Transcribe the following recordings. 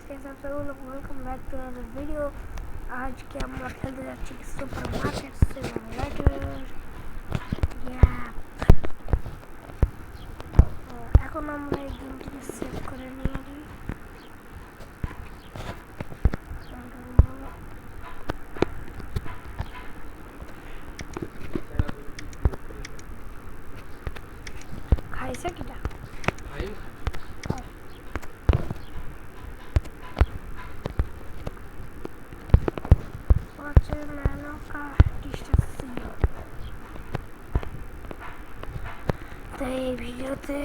guys, welcome back to another video. आज के हम खेलते जाচ্ছি सुपरमार्केट সিমুলেটর। এখন আমরা এই গেমটিকে সেভ করে নিয়ে নিই। খাইছে কিটা তো এই ভিডিওতে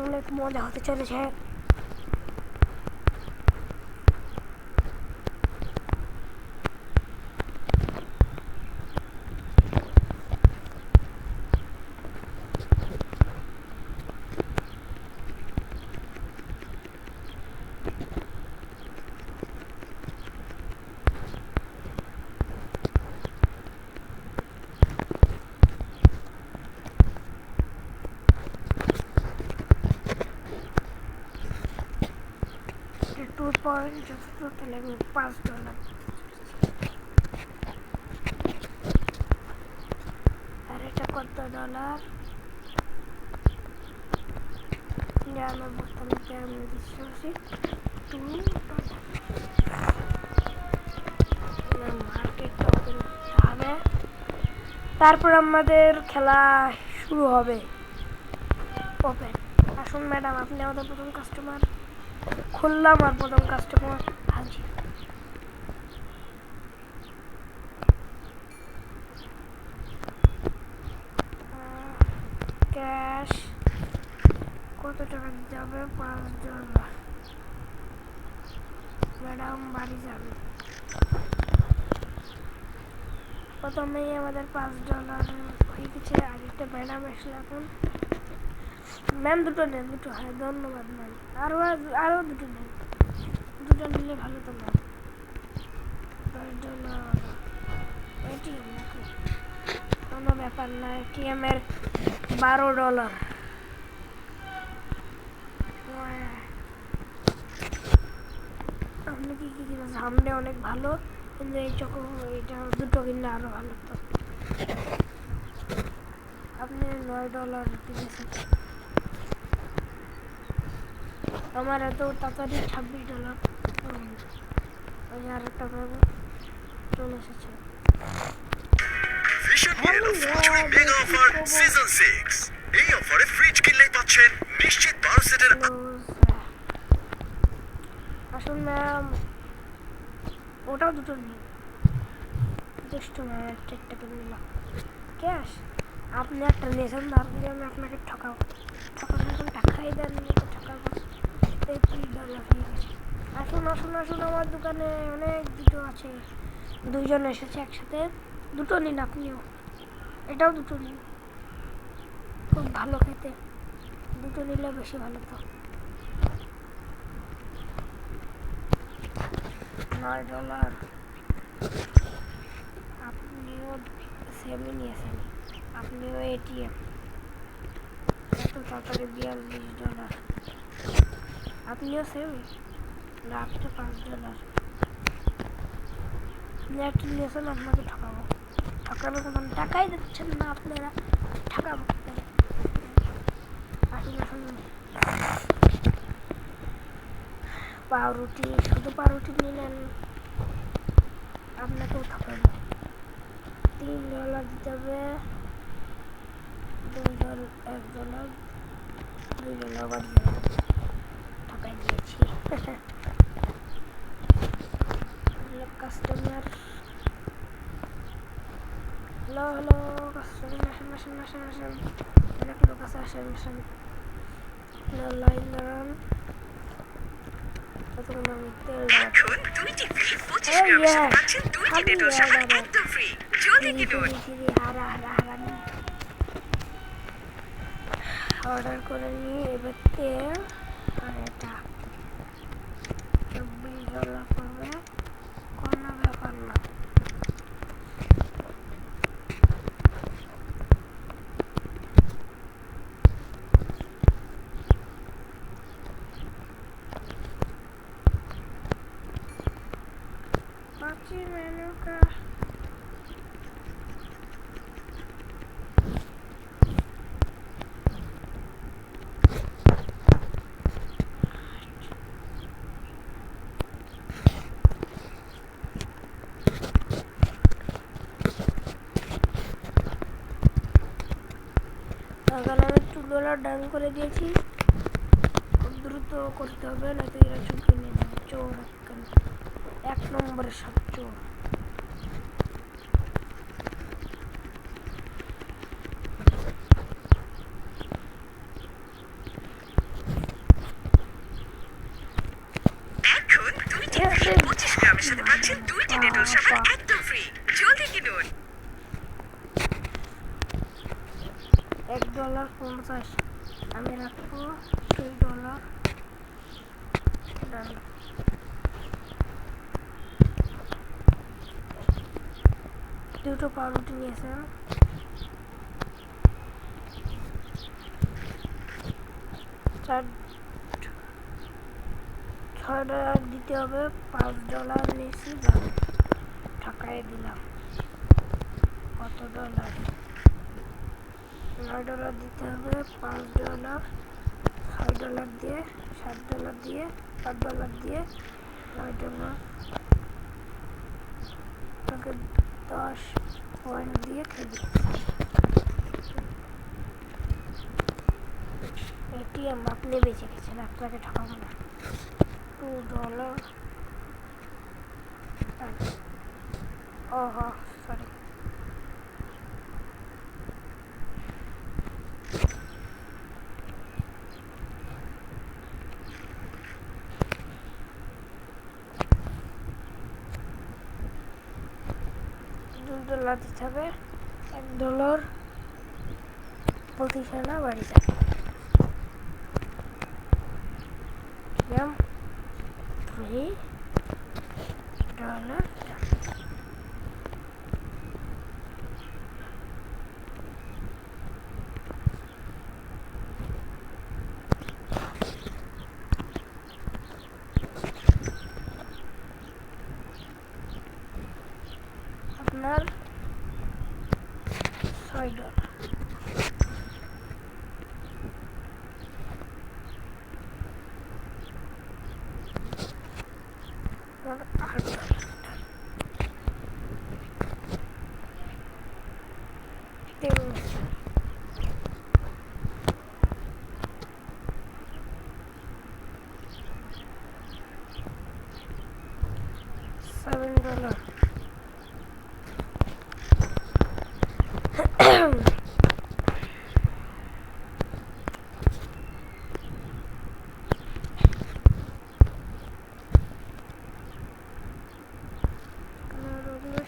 অনেক মজা হতে চলেছে। $2 যতটুকু লাগবে $5 আর এটা কত ডলার আমরা বর্তমানে আমি দিচ্ছি মার্কেটটা ওপেন হবে, তারপর আমাদের খেলা শুরু হবে। ওপেন আসুন ম্যাডাম, আপনি আমাদের প্রথম কাস্টমার। খুললাম আর প্রথম কাস্টমার হাজির। ক্যাশ কত টাকা দিতে হবে? $5। ম্যাডাম বাড়ি যাবে। প্রথমেই আমাদের $5 হয়ে গেছে। আর একটা ম্যাডাম আসলে এখন ম্যাম দুটো নেন, দুটো। হ্যাঁ ধন্যবাদ ম্যাম। আরও দুটো নেন, দুটো নিলে ভালো তো ম্যাম। $10 এটিএম নাকি? কোনো ব্যাপার না, এটিএমের $12। আপনি কি কি কিনেছেন? সামনে অনেক ভালো, কিন্তু এই এইটা দুটো কিনলে আরো ভালো। তো আপনি $9 কিনেছেন। আমার এত তাড়াতাড়ি $26 ওই আরেকটা পাবো চলে এসেছে। Mega offer season 6। এই অফারে ফ্রিজ কিনলেই পাচ্ছেন নিশ্চিত 12 সেটের। আসুন ম্যাম, ওটাও দুটো নিন। দুষ্ট ম্যাম, একটা কিনে নিলাম। ক্যাশ আপনি একটা নিয়েছেন, তারপরে আমি আপনাকে ঠকাবো। ঠকানোর টাকাই দেননি তো ঠকাবো। $30 হয়ে গেছে। আসুন আসুন আসুন, আমার দোকানে অনেক দুটো আছে। দুইজন এসেছে একসাথে। দুটো নিন আপনিও, এটাও দুটো নিন। খুব ভালো খেতে, দুটো নিলে বেশি ভালো। তো $9। আপনিও সেমই নিয়েছেন, আপনিও এটিএম। এত তাড়াতাড়ি $42। আপনিও সেম না? আপনি $5। আপনি একটা নিয়েছেন, আপনাকে ঠকাবো। ঠকানোর কোনো টাকাই দিচ্ছেন না আপনারা, ঠকাবো। আসুন আসুন, পাউরুটি, শুধু পাউরুটি নিলেন, আপনাকেও ঠকাবো। $3 দিতে হবে। $1 $2 বাড়ি যাবে। ঠকাই দিয়েছি। কাস্টমার, হ্যালো হ্যালো কাস্টমার, আসেন। অনেক লোক আছে, আসেন। লাইন দাঁড়ান, ততক্ষণ আমি তেল অর্ডার করে নিই। এবার তেল আর এটা $24 পড়বে, কোনো ব্যাপার না। इसी मेनू का अगर আমি চুলওয়ালা ডান করে দিয়েছি দ্রুত করতে হবে না তো এরা চুল কিনে নেবে চোর এক নম্বরের সব চোর এখন 2টি 25 গ্রামের সাথে পাচ্ছেন 2টি ডেটল সাবান একদম ফ্রি। জলদি কিনুন। $1.50 আমি রাখবো $2 ডান দুটো পাউরুটি নিয়েছেন $6 দিতে হবে $5 নিয়েছি টাকায় দিলাম কত ডলার $9 দিতে হবে $5 $6 দিয়ে $7 দিয়ে $8 দিয়ে $9 তোকে 10 পয়েন্ট দিয়ে খেলি এটিএম আপনি বেঁচে গেছেন আপনাকে ঠকাবো না $2 ওহো সরি $2 দিতে হবে $1 প্রতি সেনা বাড়ি যাবে $3 আপনার $6 $8 $7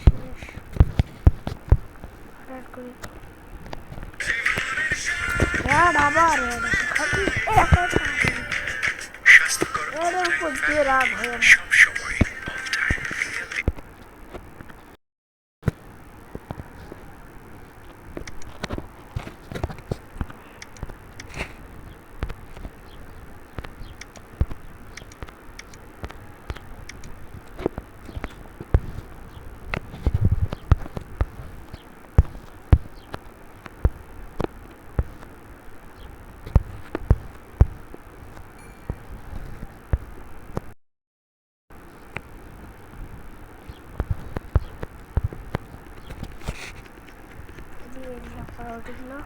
শেষ অ্যাড করি আবার স্বাস্থ্যকর এর উপর দিয়ে রাগ হয়ে না সব সময় all time healthy দিয়ে দিলাম পাউরুটিগুলো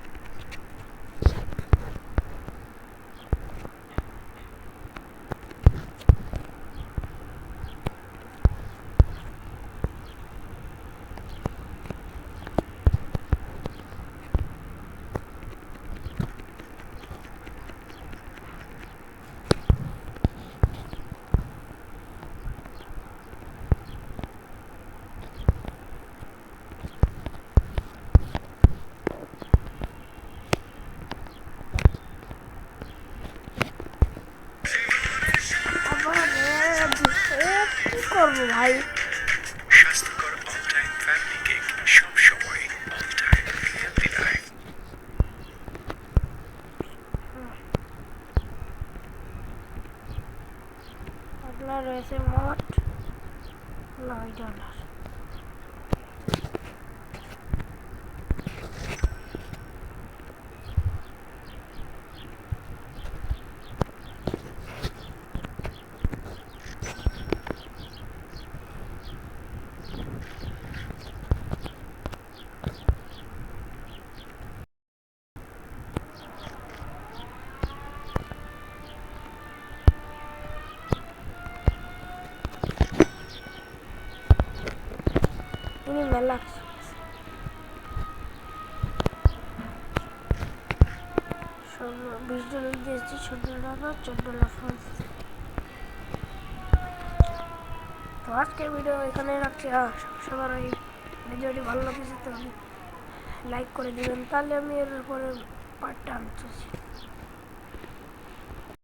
কি করবো ভাই স্বাস্থ্যকর all time family cake সব সময় all time healthy life আপনার রয়েছে মোট $9 ইনি মেলা 20 ডলার দিয়েছি, 14 ডলার তো আজকের ভিডিও এখানে রাখছি। সবার এই ভিডিওটি ভালো লাগছে তো লাইক করে দিবেন, তাহলে আমি এর পরে পার্টটা আনতেছি।